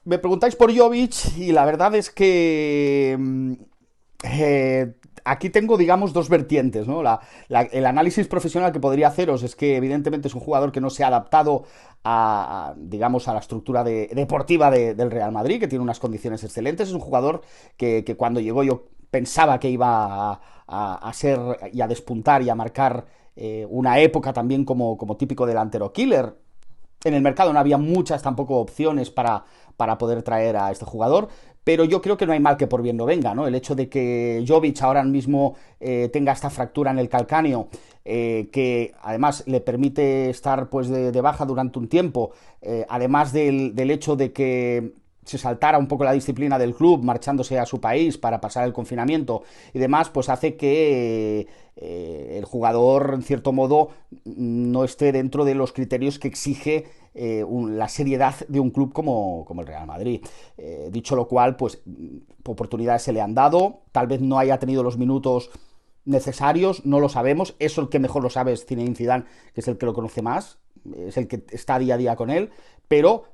Me preguntáis por Jovic y la verdad es que aquí tengo, digamos, dos vertientes, ¿no? El análisis profesional que podría haceros es que evidentemente es un jugador que no se ha adaptado digamos, a la estructura deportiva del Real Madrid, que tiene unas condiciones excelentes. Es un jugador que cuando llegó yo pensaba que iba a ser y a despuntar y a marcar una época también como típico delantero killer. En el mercado no había muchas tampoco opciones para poder traer a este jugador, pero yo creo que no hay mal que por bien no venga, ¿no? El hecho de que Jovic ahora mismo tenga esta fractura en el calcáneo, que además le permite estar pues de baja durante un tiempo, además del hecho de que se saltara un poco la disciplina del club marchándose a su país para pasar el confinamiento y demás, pues hace que el jugador, en cierto modo, no esté dentro de los criterios que exige la seriedad de un club como el Real Madrid. Dicho lo cual, pues oportunidades se le han dado, tal vez no haya tenido los minutos necesarios, no lo sabemos, eso el que mejor lo sabe es Zinedine Zidane, que es el que lo conoce más, es el que está día a día con él, pero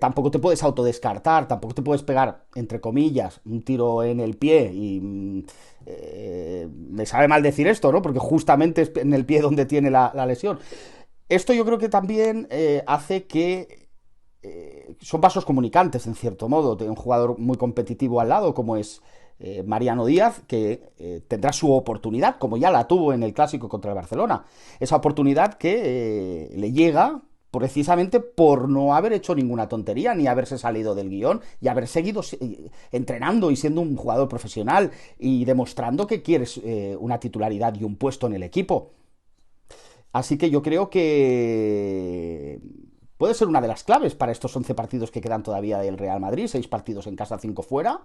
tampoco te puedes autodescartar, tampoco te puedes pegar, entre comillas, un tiro en el pie y me sabe mal decir esto, ¿no? Porque justamente es en el pie donde tiene la lesión. Esto yo creo que también hace que son vasos comunicantes, en cierto modo. Tiene un jugador muy competitivo al lado, como es Mariano Díaz, que tendrá su oportunidad, como ya la tuvo en el clásico contra el Barcelona. Esa oportunidad que le llega precisamente por no haber hecho ninguna tontería, ni haberse salido del guión, y haber seguido entrenando y siendo un jugador profesional y demostrando que quieres una titularidad y un puesto en el equipo. Así que yo creo que puede ser una de las claves para estos 11 partidos que quedan todavía del Real Madrid, 6 partidos en casa, 5 fuera.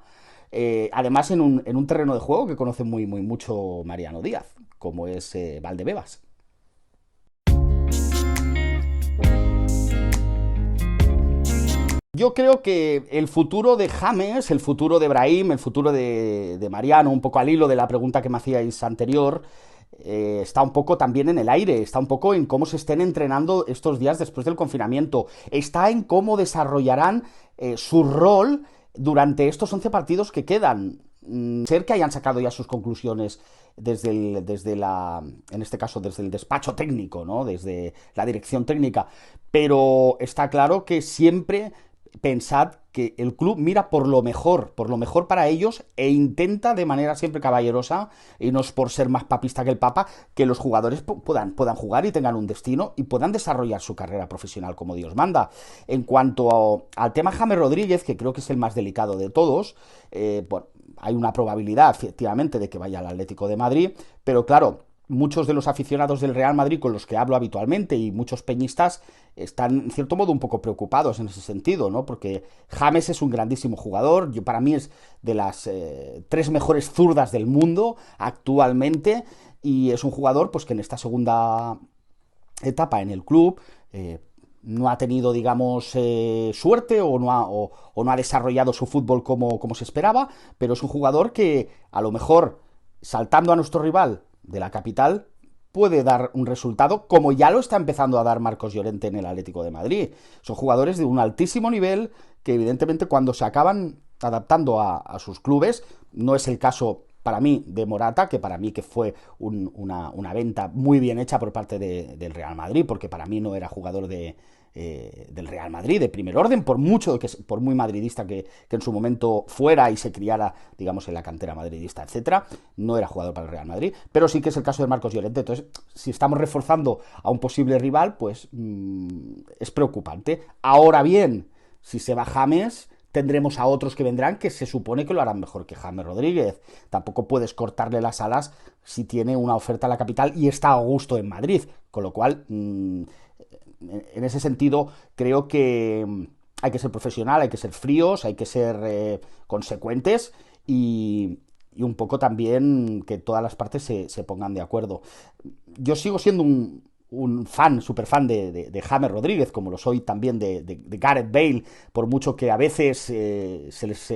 Además, en un terreno de juego que conoce muy mucho Mariano Díaz, como es Valdebebas. Yo creo que el futuro de James, el futuro de Brahim, el futuro de Mariano, un poco al hilo de la pregunta que me hacíais anterior, está un poco también en el aire, está un poco en cómo se estén entrenando estos días después del confinamiento, está en cómo desarrollarán su rol durante estos 11 partidos que quedan. Ser que hayan sacado ya sus conclusiones en este caso, desde el despacho técnico, ¿no? Desde la dirección técnica, pero está claro que siempre pensad que el club mira por lo mejor para ellos e intenta de manera siempre caballerosa, y no es por ser más papista que el Papa, que los jugadores puedan jugar y tengan un destino y puedan desarrollar su carrera profesional como Dios manda. En cuanto al tema James Rodríguez, que creo que es el más delicado de todos, bueno, hay una probabilidad efectivamente de que vaya al Atlético de Madrid, pero claro, muchos de los aficionados del Real Madrid con los que hablo habitualmente y muchos peñistas están en cierto modo un poco preocupados en ese sentido, ¿no? Porque James es un grandísimo jugador, para mí es de las tres mejores zurdas del mundo actualmente, y es un jugador pues que en esta segunda etapa en el club no ha tenido, digamos, suerte o no ha desarrollado su fútbol como se esperaba, pero es un jugador que a lo mejor saltando a nuestro rival de la capital puede dar un resultado como ya lo está empezando a dar Marcos Llorente en el Atlético de Madrid. Son jugadores de un altísimo nivel que evidentemente cuando se acaban adaptando a sus clubes, no es el caso para mí de Morata, que para mí que fue una venta muy bien hecha por parte del Real Madrid, porque para mí no era jugador del Real Madrid de primer orden, por muy madridista que en su momento fuera y se criara, digamos, en la cantera madridista, etcétera, no era jugador para el Real Madrid, pero sí que es el caso de Marcos Llorente. Entonces, si estamos reforzando a un posible rival, pues es preocupante. Ahora bien, si se va James, tendremos a otros que vendrán que se supone que lo harán mejor que James Rodríguez. Tampoco puedes cortarle las alas si tiene una oferta en la capital y está a gusto en Madrid, con lo cual en ese sentido creo que hay que ser profesional, hay que ser fríos, hay que ser consecuentes y un poco también que todas las partes se pongan de acuerdo. Yo sigo siendo un súper fan de James Rodríguez, como lo soy también de Gareth Bale, por mucho que a veces se les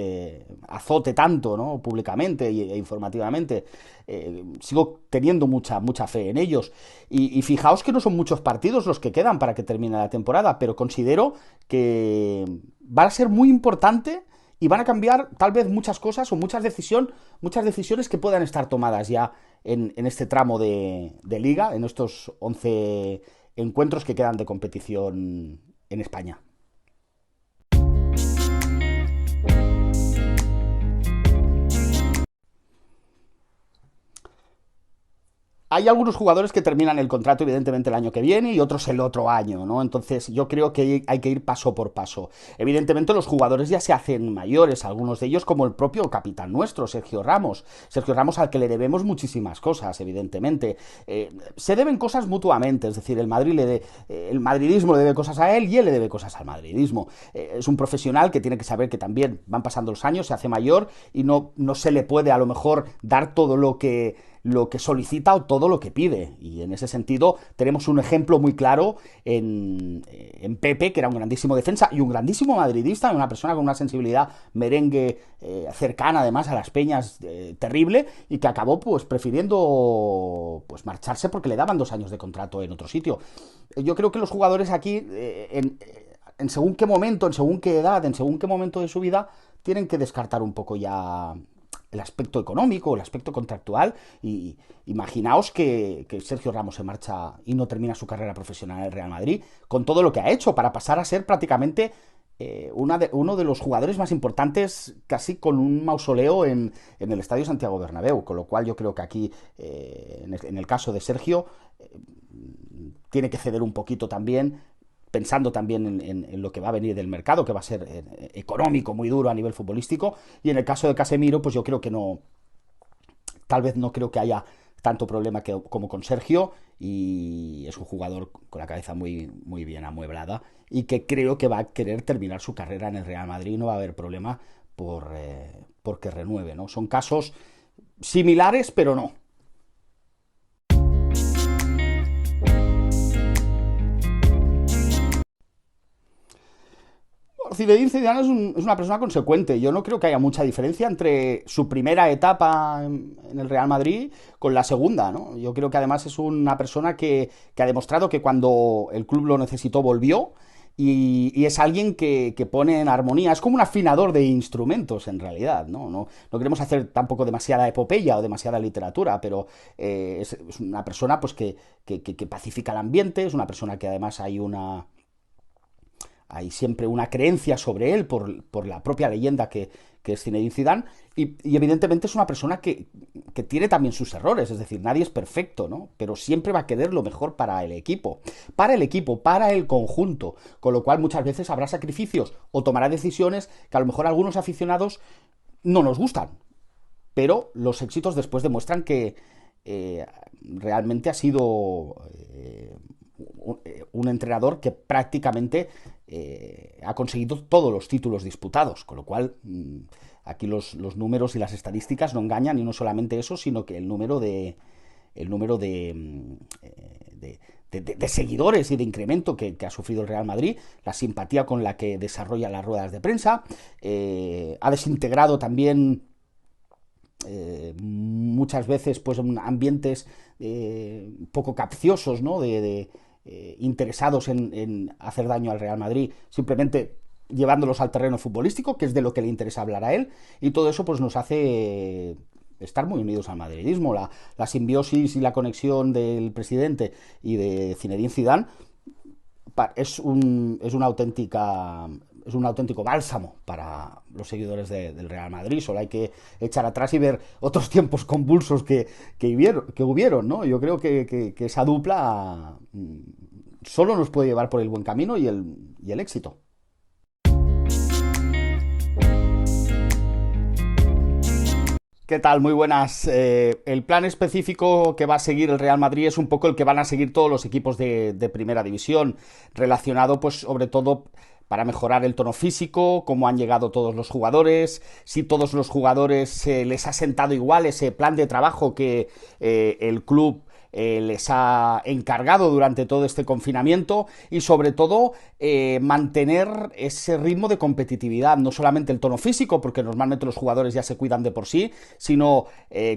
azote tanto, ¿no? Públicamente e informativamente, sigo teniendo mucha fe en ellos. Y fijaos que no son muchos partidos los que quedan para que termine la temporada, pero considero que va a ser muy importante y van a cambiar tal vez muchas cosas o muchas decisiones que puedan estar tomadas ya en este tramo de liga, en estos 11 encuentros que quedan de competición en España. Hay algunos jugadores que terminan el contrato evidentemente el año que viene y otros el otro año, ¿no? Entonces yo creo que hay que ir paso por paso. Evidentemente los jugadores ya se hacen mayores, algunos de ellos como el propio capitán nuestro, Sergio Ramos. Sergio Ramos al que le debemos muchísimas cosas, evidentemente. Se deben cosas mutuamente, es decir, el madridismo le debe cosas a él y él le debe cosas al madridismo. Es un profesional que tiene que saber que también van pasando los años, se hace mayor y no se le puede a lo mejor dar todo lo que solicita o todo lo que pide. Y en ese sentido tenemos un ejemplo muy claro en Pepe, que era un grandísimo defensa y un grandísimo madridista, una persona con una sensibilidad merengue cercana además a las peñas, terrible, y que acabó pues prefiriendo pues marcharse porque le daban 2 años de contrato en otro sitio. Yo creo que los jugadores aquí en según qué momento, en según qué edad, en según qué momento de su vida, tienen que descartar un poco ya el aspecto económico, el aspecto contractual, y imaginaos que Sergio Ramos se marcha y no termina su carrera profesional en el Real Madrid, con todo lo que ha hecho, para pasar a ser prácticamente uno de los jugadores más importantes, casi con un mausoleo en el Estadio Santiago Bernabéu, con lo cual yo creo que aquí, en el caso de Sergio, tiene que ceder un poquito también, pensando también en lo que va a venir del mercado, que va a ser económico, muy duro a nivel futbolístico, y en el caso de Casemiro, pues yo creo que no, tal vez no creo que haya tanto problema como con Sergio, y es un jugador con la cabeza muy bien amueblada, y que creo que va a querer terminar su carrera en el Real Madrid, y no va a haber problema porque renueve, ¿no? Son casos similares, pero no. Zinedine Zidane es una persona consecuente. Yo no creo que haya mucha diferencia entre su primera etapa en el Real Madrid con la segunda, ¿no? Yo creo que además es una persona que ha demostrado que cuando el club lo necesitó volvió, y es alguien que pone en armonía. Es como un afinador de instrumentos, en realidad, ¿no? No queremos hacer tampoco demasiada epopeya o demasiada literatura, pero es una persona pues que pacifica el ambiente, es una persona que además hay siempre una creencia sobre él por la propia leyenda que es Zinedine Zidane, y evidentemente es una persona que tiene también sus errores, es decir, nadie es perfecto, ¿no? Pero siempre va a querer lo mejor para el conjunto, con lo cual muchas veces habrá sacrificios o tomará decisiones que a lo mejor a algunos aficionados no nos gustan, pero los éxitos después demuestran que realmente ha sido un entrenador que prácticamente ha conseguido todos los títulos disputados, con lo cual aquí los números y las estadísticas no engañan, y no solamente eso, sino que el número de seguidores y de incremento que ha sufrido el Real Madrid, la simpatía con la que desarrolla las ruedas de prensa, ha desintegrado también muchas veces pues ambientes poco capciosos, ¿no? Interesados en hacer daño al Real Madrid, simplemente llevándolos al terreno futbolístico, que es de lo que le interesa hablar a él, y todo eso pues nos hace estar muy unidos al madridismo. La simbiosis y la conexión del presidente y de Zinedine Zidane es un auténtico bálsamo para los seguidores del Real Madrid. Solo hay que echar atrás y ver otros tiempos convulsos que hubieron, ¿no? Yo creo que esa dupla solo nos puede llevar por el buen camino y el éxito. ¿Qué tal? Muy buenas. El plan específico que va a seguir el Real Madrid es un poco el que van a seguir todos los equipos de primera división, relacionado pues sobre todo para mejorar el tono físico, cómo han llegado todos los jugadores, si todos los jugadores les ha sentado igual ese plan de trabajo que el club les ha encargado durante todo este confinamiento y sobre todo mantener ese ritmo de competitividad, no solamente el tono físico, porque normalmente los jugadores ya se cuidan de por sí, sino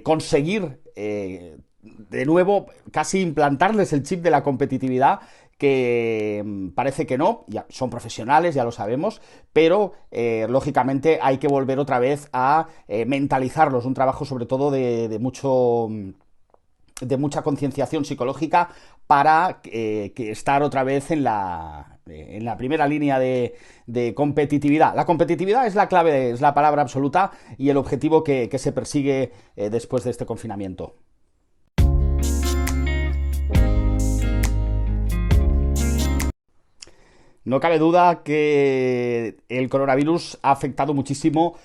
conseguir de nuevo casi implantarles el chip de la competitividad que parece que no, ya son profesionales, ya lo sabemos, pero lógicamente hay que volver otra vez a mentalizarlos, un trabajo sobre todo de mucha concienciación psicológica para que estar otra vez en la primera línea de competitividad. La competitividad es la clave, es la palabra absoluta y el objetivo que se persigue después de este confinamiento. No cabe duda que el coronavirus ha afectado muchísimo,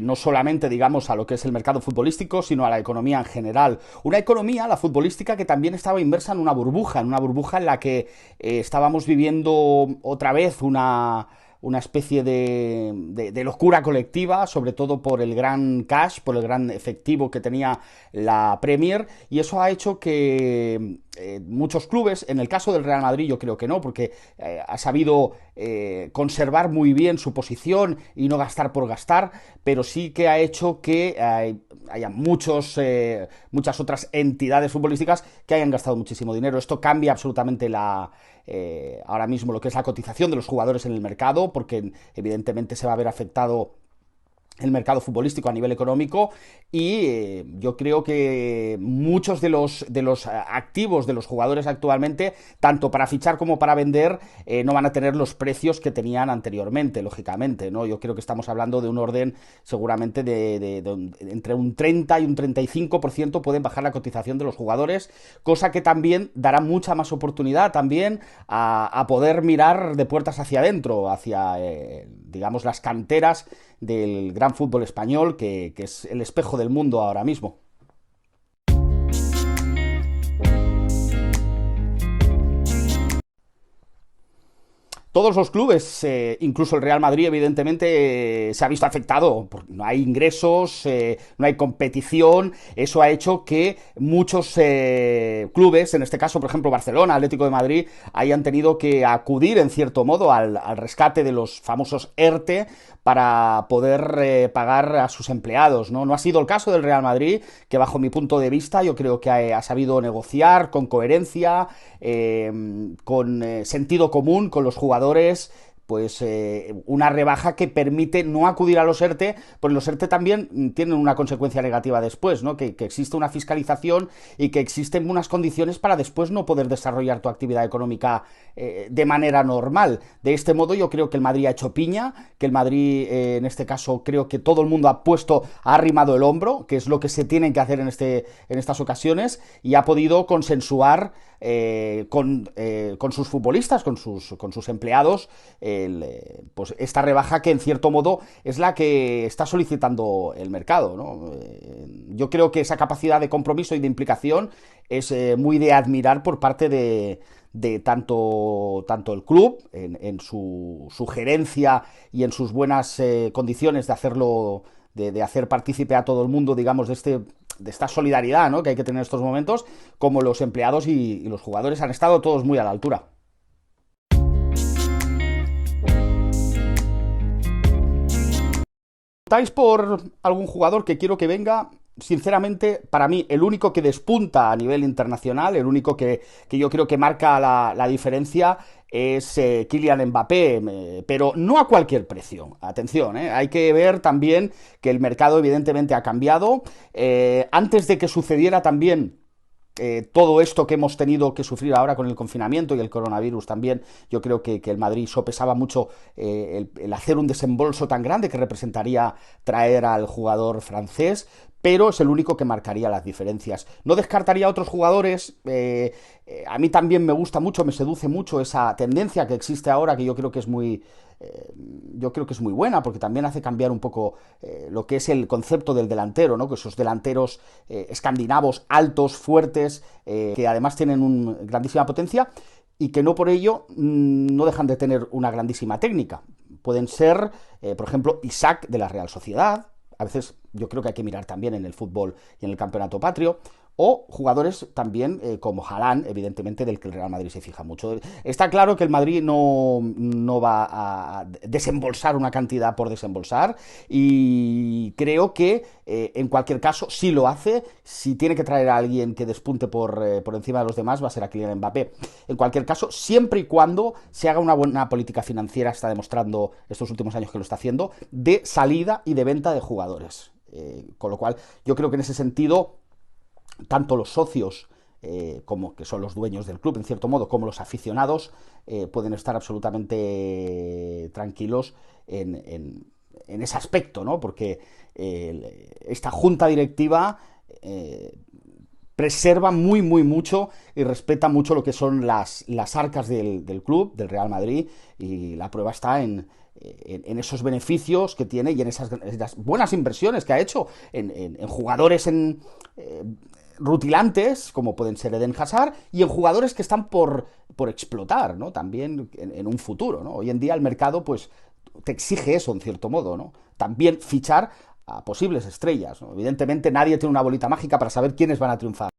no solamente, digamos, a lo que es el mercado futbolístico, sino a la economía en general. Una economía, la futbolística, que también estaba inmersa en una burbuja en la que estábamos viviendo otra vez una especie de locura colectiva, sobre todo por el gran cash, por el gran efectivo que tenía la Premier, y eso ha hecho que muchos clubes, en el caso del Real Madrid yo creo que no, porque ha sabido conservar muy bien su posición y no gastar por gastar, pero sí que ha hecho que haya muchas otras entidades futbolísticas que hayan gastado muchísimo dinero. Esto cambia absolutamente ahora mismo lo que es la cotización de los jugadores en el mercado, porque evidentemente se va a ver afectado el mercado futbolístico a nivel económico y yo creo que muchos de los activos de los jugadores actualmente, tanto para fichar como para vender, no van a tener los precios que tenían anteriormente, lógicamente, ¿no? Yo creo que estamos hablando de un orden seguramente entre un 30 y un 35% pueden bajar la cotización de los jugadores, cosa que también dará mucha más oportunidad también a poder mirar de puertas hacia adentro, hacia, digamos, las canteras del gran fútbol español, que es el espejo del mundo ahora mismo. Todos los clubes, incluso el Real Madrid, evidentemente, se ha visto afectado. Porque no hay ingresos, no hay competición. Eso ha hecho que muchos clubes, en este caso, por ejemplo, Barcelona, Atlético de Madrid, hayan tenido que acudir, en cierto modo, al rescate de los famosos ERTE para poder pagar a sus empleados, ¿no? No ha sido el caso del Real Madrid, que bajo mi punto de vista yo creo que ha sabido negociar con coherencia, con sentido común con los jugadores, pues una rebaja que permite no acudir a los ERTE, porque los ERTE también tienen una consecuencia negativa después, ¿no? Que existe una fiscalización y que existen unas condiciones para después no poder desarrollar tu actividad económica de manera normal. De este modo yo creo que el Madrid ha hecho piña, que el Madrid en este caso creo que todo el mundo ha arrimado el hombro, que es lo que se tiene que hacer en estas ocasiones, y ha podido consensuar con sus futbolistas, con sus empleados, pues esta rebaja que en cierto modo es la que está solicitando el mercado, ¿no? Yo creo que esa capacidad de compromiso y de implicación es muy de admirar por parte de tanto el club en su gerencia y en sus buenas condiciones de hacerlo, de hacer partícipe a todo el mundo, digamos, de esta solidaridad, ¿no?, que hay que tener en estos momentos, como los empleados y los jugadores han estado todos muy a la altura. ¿Estáis por algún jugador que quiero que venga? Sinceramente, para mí, el único que despunta a nivel internacional, el único que yo creo que marca la diferencia es Kylian Mbappé, pero no a cualquier precio. Atención, hay que ver también que el mercado evidentemente ha cambiado. Antes de que sucediera también todo esto que hemos tenido que sufrir ahora con el confinamiento y el coronavirus también, yo creo que el Madrid sopesaba mucho el hacer un desembolso tan grande que representaría traer al jugador francés, pero es el único que marcaría las diferencias. No descartaría a otros jugadores. A mí también me gusta mucho, me seduce mucho esa tendencia que existe ahora, que yo creo que es muy buena, porque también hace cambiar un poco lo que es el concepto del delantero, ¿no? Que esos delanteros escandinavos, altos, fuertes, que además tienen una grandísima potencia y que no por ello no dejan de tener una grandísima técnica. Pueden ser, por ejemplo, Isaac de la Real Sociedad. A veces yo creo que hay que mirar también en el fútbol y en el campeonato patrio. o jugadores también como Haaland, evidentemente, del que el Real Madrid se fija mucho. Está claro que el Madrid no va a desembolsar una cantidad por desembolsar, y creo que en cualquier caso, si lo hace, si tiene que traer a alguien que despunte por encima de los demás, va a ser a Kylian Mbappé. En cualquier caso, siempre y cuando se haga una buena política financiera, está demostrando estos últimos años que lo está haciendo, de salida y de venta de jugadores. Con lo cual, yo creo que en ese sentido, tanto los socios, como que son los dueños del club, en cierto modo, como los aficionados, pueden estar absolutamente tranquilos en ese aspecto, ¿no? Porque esta junta directiva preserva muy mucho y respeta mucho lo que son las arcas del club, del Real Madrid, y la prueba está en esos beneficios que tiene y en esas buenas inversiones que ha hecho en jugadores rutilantes, como pueden ser Eden Hazard, y en jugadores que están por explotar, ¿no? También en un futuro, ¿no? Hoy en día el mercado, pues, te exige eso, en cierto modo, ¿no? También fichar a posibles estrellas, ¿no? Evidentemente nadie tiene una bolita mágica para saber quiénes van a triunfar.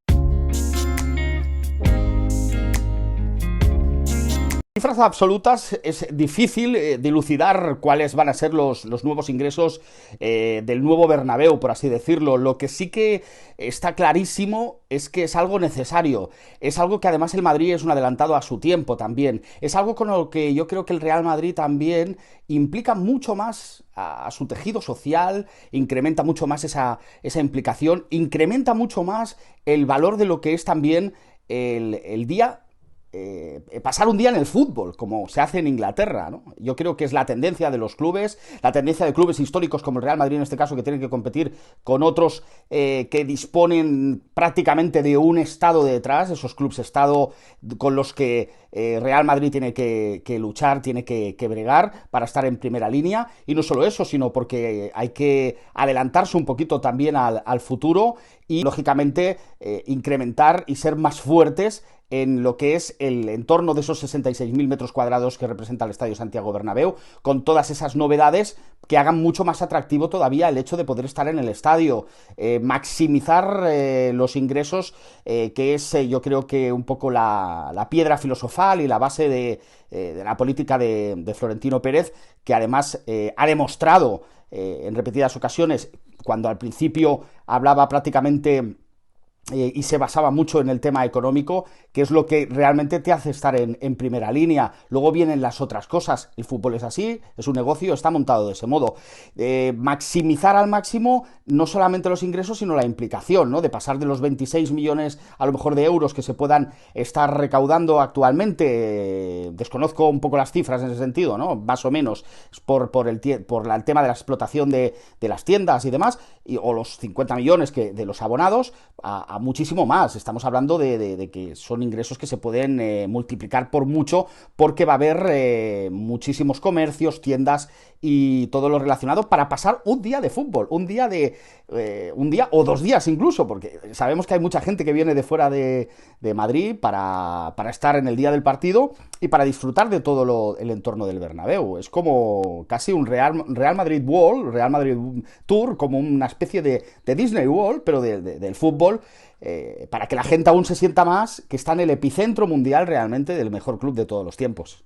Cifras absolutas es difícil dilucidar cuáles van a ser los nuevos ingresos del nuevo Bernabéu, por así decirlo. Lo que sí que está clarísimo es que es algo necesario, es algo que además el Madrid es un adelantado a su tiempo también, es algo con lo que yo creo que el Real Madrid también implica mucho más a su tejido social, incrementa mucho más esa implicación, incrementa mucho más el valor de lo que es también el día, pasar un día en el fútbol, como se hace en Inglaterra, ¿no? Yo creo que es la tendencia de los clubes, la tendencia de clubes históricos como el Real Madrid en este caso, que tienen que competir con otros que disponen prácticamente de un estado detrás, esos clubes estado con los que Real Madrid tiene que luchar, tiene que bregar para estar en primera línea, y no solo eso, sino porque hay que adelantarse un poquito también al futuro y, lógicamente, incrementar y ser más fuertes en lo que es el entorno de esos 66.000 metros cuadrados que representa el Estadio Santiago Bernabéu, con todas esas novedades que hagan mucho más atractivo todavía el hecho de poder estar en el estadio, maximizar los ingresos, que es yo creo que un poco la piedra filosofal y la base de la política de Florentino Pérez, que además ha demostrado en repetidas ocasiones, cuando al principio hablaba prácticamente y se basaba mucho en el tema económico, que es lo que realmente te hace estar en primera línea. Luego vienen las otras cosas. El fútbol es así, es un negocio, está montado de ese modo. Maximizar al máximo no solamente los ingresos, sino la implicación, ¿no? De pasar de los 26 millones a lo mejor de euros que se puedan estar recaudando actualmente. Desconozco un poco las cifras en ese sentido, ¿no? Más o menos, por el tema de la explotación de las tiendas y demás, o los 50 millones de los abonados, a muchísimo más. Estamos hablando de que son ingresos que se pueden multiplicar por mucho, porque va a haber muchísimos comercios, tiendas y todo lo relacionado para pasar un día de fútbol, un día o 2 días incluso, porque sabemos que hay mucha gente que viene de fuera de Madrid para estar en el día del partido y para disfrutar de todo el entorno del Bernabéu. Es como casi un Real Madrid World, Real Madrid Tour, como una especie de Disney World, pero del fútbol, para que la gente aún se sienta más que está en el epicentro mundial realmente del mejor club de todos los tiempos.